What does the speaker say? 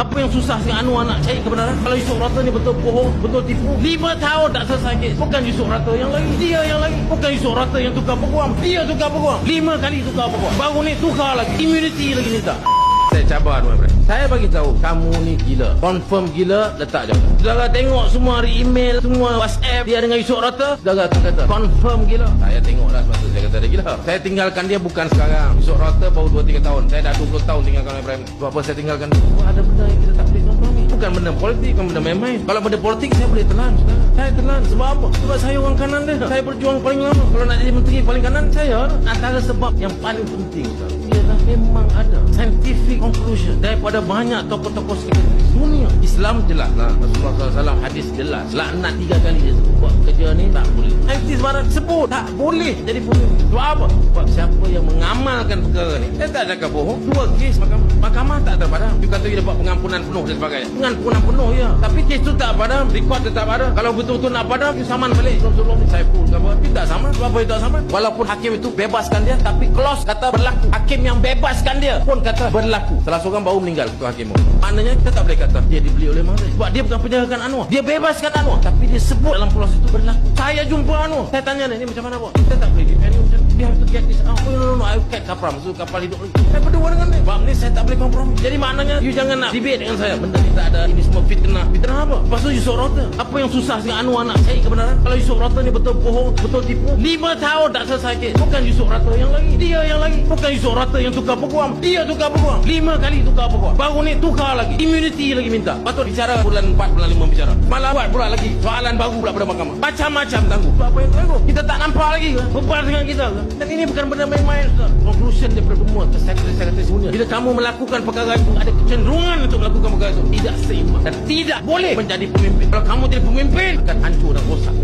Apa yang susah si Anwar nak cari kebenaran? Kalau Yusof Rata ni betul bohong, betul tipu. 5 tahun tak selesai kes. Bukan Yusof Rata yang lagi, dia yang lagi. Bukan Yusof Rata yang tukar peguam, dia tukar peguam. 5 kali tukar peguam. Baru ni tukar lagi, immunity lagi minta. Saya cabar tuan Ibrahim. Saya bagi tahu kamu ni gila. Confirm gila, letak jawab. Saudara tengok semua hari email, semua WhatsApp dia dengan Yusof Rata. Saudara kata confirm gila. Saya tengoklah sebab tu saya kata dia gila. Saya tinggalkan dia bukan sekarang. Yusof Rata baru 2-3 tahun. Saya dah 20 tahun tinggalkan Ibrahim. Sebab apa saya tinggalkan dia? Wah, ada benda yang kita tak boleh kompromi. Bukan benda politik, bukan benda main-main. Kalau benda politik saya boleh telan. Saya telan sebab apa? Sebab saya orang kanan dia. Saya berjuang paling lama. Kalau nak jadi menteri paling kanan saya. Antara sebab yang paling penting ialah memang ada scientific conclusion daripada banyak tokoh-tokoh dunia. Islam jelas lah, Rasulullah SAW hadis jelas, laknat 3 kali dia sebut buat kerja ni tak boleh. Saintis barat sebut tak boleh jadi pemimpin. Sebab apa? Sebab siapa yang mengamalkan perkara ni. Saya tak cakap bohong. 2 kes mahkamah tak terpadam. Dia kata dia dapat pengampunan penuh dan sebagainya. Pengampunan penuh ya, tapi kes tu tak padam, rekod tetap ada. Kalau betul-betul nak padam, dia saman balik. Sebelum ni saya pun apa? Dia tak sama. Sebab apa dia tak sama? Walaupun hakim itu bebaskan dia, tapi clause kata berlaku. Hakim yang bebaskan dia pun kata berlaku. Salah seorang baru meninggal ketua hakim. Maknanya kita tak boleh kata dia dibeli oleh Mahdi. Sebab dia bukan penjarakan Anwar. Dia bebaskan Anwar, tapi dia sebut dalam clause itu berlaku. Saya jumpa Anwar. Saya tanya dia, ni macam mana bos? Kita tak boleh defend you macam ni. Dia have to get this out. No, I will get kapal. Maksud kapal hidup lagi. Saya berdua dengan dia. Sebab ni saya tak boleh kompromi. Jadi maknanya you jangan nak debate dengan saya. Benda ni tak ada. Ini semua fitnah. Fitnah apa? Lepas tu Yusof Rata. Apa yang susah si Anwar nak cari kebenaran? Kalau Yusof Rata ni betul bohong, betul tipu. 5 tahun tak selesai kes. Bukan Yusof Rata yang lagi, dia yang lagi. Bukan Yusof Rata yang tukar peguam, dia tukar peguam. 5 kali tukar peguam. Baru ni tukar lagi, immunity lagi minta. Patut bicara bulan 4, bulan 5 bicara. Malah buat pula lagi soalan baru pula pada mahkamah. Macam-macam tangguh. Apa yang tangguh? Kita tak nampak lagi ke? Beban dengan kita ke? Dan ini bukan benda main-main. Conclusion daripada semua sekretari dunia. Bila kamu melakukan perkara itu, ada kecenderungan untuk melakukan perkara itu tidak seimbang dan tidak boleh menjadi pemimpin. Kalau kamu jadi pemimpin, akan hancur dan rosak.